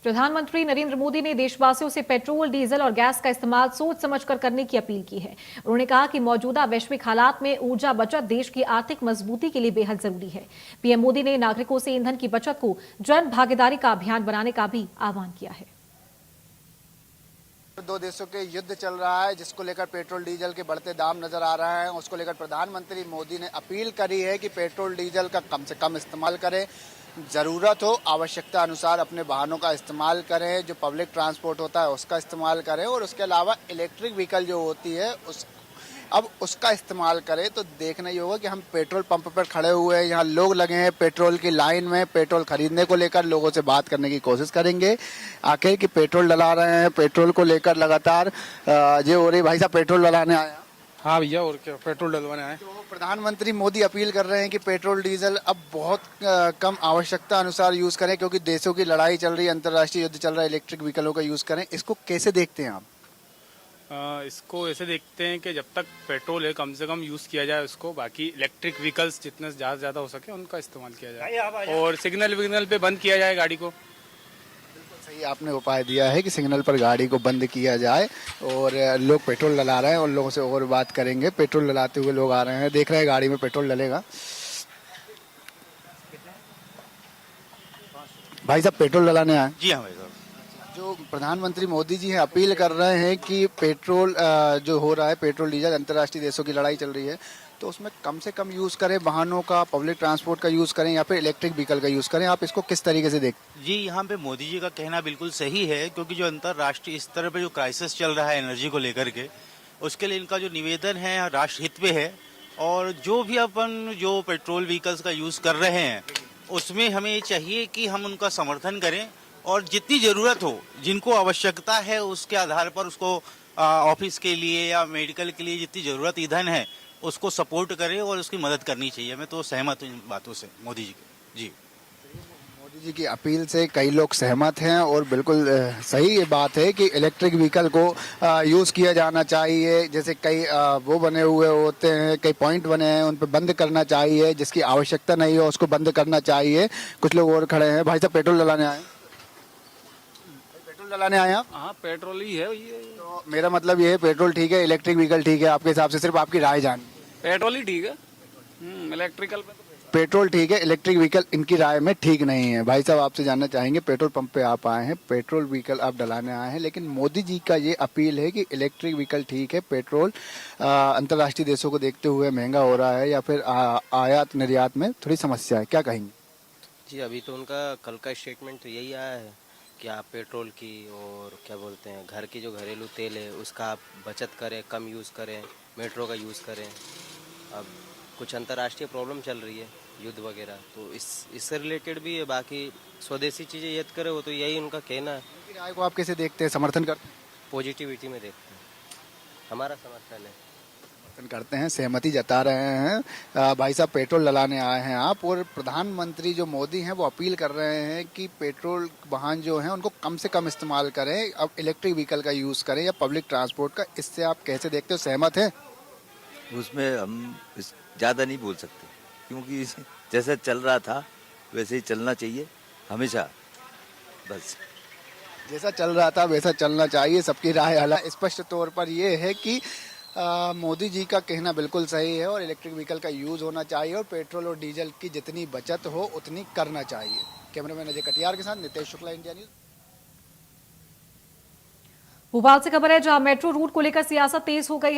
प्रधानमंत्री नरेंद्र मोदी ने देशवासियों से पेट्रोल, डीजल और गैस का इस्तेमाल सोच समझकर करने की अपील की है। उन्होंने कहा कि मौजूदा वैश्विक हालात में ऊर्जा बचत देश की आर्थिक मजबूती के लिए बेहद जरूरी है। पीएम मोदी ने नागरिकों से ईंधन की बचत को जन भागीदारी का अभियान बनाने का भी आह्वान किया है। दो देशों के युद्ध चल रहा है, जिसको लेकर पेट्रोल डीजल के बढ़ते दाम नजर आ रहे हैं। उसको लेकर प्रधानमंत्री मोदी ने अपील करी है कि पेट्रोल डीजल का कम से कम इस्तेमाल करें, ज़रूरत हो आवश्यकता अनुसार अपने वाहनों का इस्तेमाल करें, जो पब्लिक ट्रांसपोर्ट होता है उसका इस्तेमाल करें, और उसके अलावा इलेक्ट्रिक व्हीकल जो होती है उसका इस्तेमाल करें। तो देखना ही होगा कि हम पेट्रोल पंप पर खड़े हुए हैं, यहाँ लोग लगे हैं पेट्रोल की लाइन में, पेट्रोल खरीदने को लेकर लोगों से बात करने की कोशिश करेंगे आखिर कि पेट्रोल डला रहे हैं। पेट्रोल को लेकर लगातार ये हो रही। भाई साहब, पेट्रोल डलाने आए? हाँ भैया, और क्या, पेट्रोल डलवाने आए। तो प्रधानमंत्री मोदी अपील कर रहे हैं कि पेट्रोल डीजल अब बहुत कम आवश्यकता अनुसार यूज करें, क्योंकि देशों की लड़ाई चल रही है, अंतर्राष्ट्रीय युद्ध चल रहा है, इलेक्ट्रिक व्हीकलों का यूज करें। इसको कैसे देखते हैं आप? इसको ऐसे देखते हैं कि जब तक पेट्रोल है कम से कम यूज़ किया जाए उसको, बाकी इलेक्ट्रिक व्हीकल्स जितने ज़्यादा से ज़्यादा हो सके उनका इस्तेमाल किया जाए, और सिग्नल विग्नल पे बंद किया जाए गाड़ी को। सही आपने उपाय दिया है कि सिग्नल पर गाड़ी को बंद किया जाए, और लोग पेट्रोल डला रहे हैं, और लोगों से और बात करेंगे। पेट्रोल डलाते हुए लोग आ रहे हैं, देख रहे हैं गाड़ी में पेट्रोल डलेगा। भाई साहब, पेट्रोल डलाने आए? जी हाँ भाई साहब। जो प्रधानमंत्री मोदी जी हैं अपील कर रहे हैं कि पेट्रोल जो हो रहा है, पेट्रोल डीजल, अंतर्राष्ट्रीय देशों की लड़ाई चल रही है, तो उसमें कम से कम यूज़ करें, वाहनों का, पब्लिक ट्रांसपोर्ट का यूज़ करें या फिर इलेक्ट्रिक व्हीकल का यूज़ करें। आप इसको किस तरीके से देखते जी, यहाँ पे मोदी जी का कहना बिल्कुल सही है, क्योंकि जो अंतर्राष्ट्रीय स्तर पे जो क्राइसिस चल रहा है एनर्जी को लेकर के, उसके लिए इनका जो निवेदन है राष्ट्र हित पे है। और जो भी अपन जो पेट्रोल व्हीकल्स का यूज़ कर रहे हैं, उसमें हमें चाहिए कि हम उनका समर्थन करें, और जितनी ज़रूरत हो, जिनको आवश्यकता है, उसके आधार पर उसको ऑफिस के लिए या मेडिकल के लिए जितनी ज़रूरत ईंधन है उसको सपोर्ट करें और उसकी मदद करनी चाहिए। मैं तो सहमत हूँ इन बातों से मोदी जी के। जी, मोदी जी की अपील से कई लोग सहमत हैं, और बिल्कुल सही ये बात है कि इलेक्ट्रिक व्हीकल को यूज़ किया जाना चाहिए। जैसे कई वो बने हुए होते हैं, कई पॉइंट बने हैं, उन पर बंद करना चाहिए, जिसकी आवश्यकता नहीं हो उसको बंद करना चाहिए। कुछ लोग और खड़े हैं। भाई साहब, पेट्रोल डलाने आए? पेट्रोल डलाने आए आप? हाँ, पेट्रोल ही है ये। तो मेरा मतलब ये है, पेट्रोल ठीक है, इलेक्ट्रिक व्हीकल ठीक है आपके हिसाब से? सिर्फ आपकी राय जान। पेट्रोल ही ठीक है। इलेक्ट्रिकल पे तो पेट्रोल ठीक है, इलेक्ट्रिक व्हीकल इनकी राय में ठीक नहीं है। भाई साहब, आपसे जानना चाहेंगे, पेट्रोल पंप पे आप आए हैं, पेट्रोल व्हीकल आप डलाने आए हैं, लेकिन मोदी जी का ये अपील है कि इलेक्ट्रिक व्हीकल ठीक है, पेट्रोल अंतर्राष्ट्रीय देशों को देखते हुए महंगा हो रहा है, या फिर आयात निर्यात में थोड़ी समस्या है। क्या कहेंगे? जी, अभी तो उनका कल का स्टेटमेंट तो यही आया है कि आप पेट्रोल की और क्या बोलते हैं घर की जो घरेलू तेल है उसका आप बचत करें, कम यूज़ करें, मेट्रो का यूज़ करें। अब कुछ अंतर्राष्ट्रीय प्रॉब्लम चल रही है, युद्ध वगैरह, तो इससे रिलेटेड भी है। बाकी स्वदेशी चीज़ें यद करे, वो तो यही उनका कहना है। उनकी राय को आप कैसे देखते हैं, समर्थन करते हैं? पॉजिटिविटी में देखते हैं, हमारा समर्थन है। समर्थन करते हैं, सहमति जता रहे हैं। भाई साहब, पेट्रोल डलाने आए हैं आप, और प्रधानमंत्री जो मोदी हैं वो अपील कर रहे हैं कि पेट्रोल वाहन जो हैं उनको कम से कम इस्तेमाल करें, अब इलेक्ट्रिक व्हीकल का यूज़ करें या पब्लिक ट्रांसपोर्ट का। इससे आप कैसे देखते हो, सहमत हैं? उसमें हम ज़्यादा नहीं बोल सकते, क्योंकि जैसा चल रहा था वैसे ही चलना चाहिए हमेशा, बस। जैसा चल रहा था वैसा चलना चाहिए, सबकी राय अलग। स्पष्ट तौर पर यह है कि मोदी जी का कहना बिल्कुल सही है, और इलेक्ट्रिक व्हीकल का यूज़ होना चाहिए, और पेट्रोल और डीजल की जितनी बचत हो उतनी करना चाहिए। कैमरामैन अजय कटियार के साथ नितेश शुक्ला, इंडिया न्यूज़। भोपाल से खबर है, जहां मेट्रो रूट को लेकर सियासत तेज हो गई है।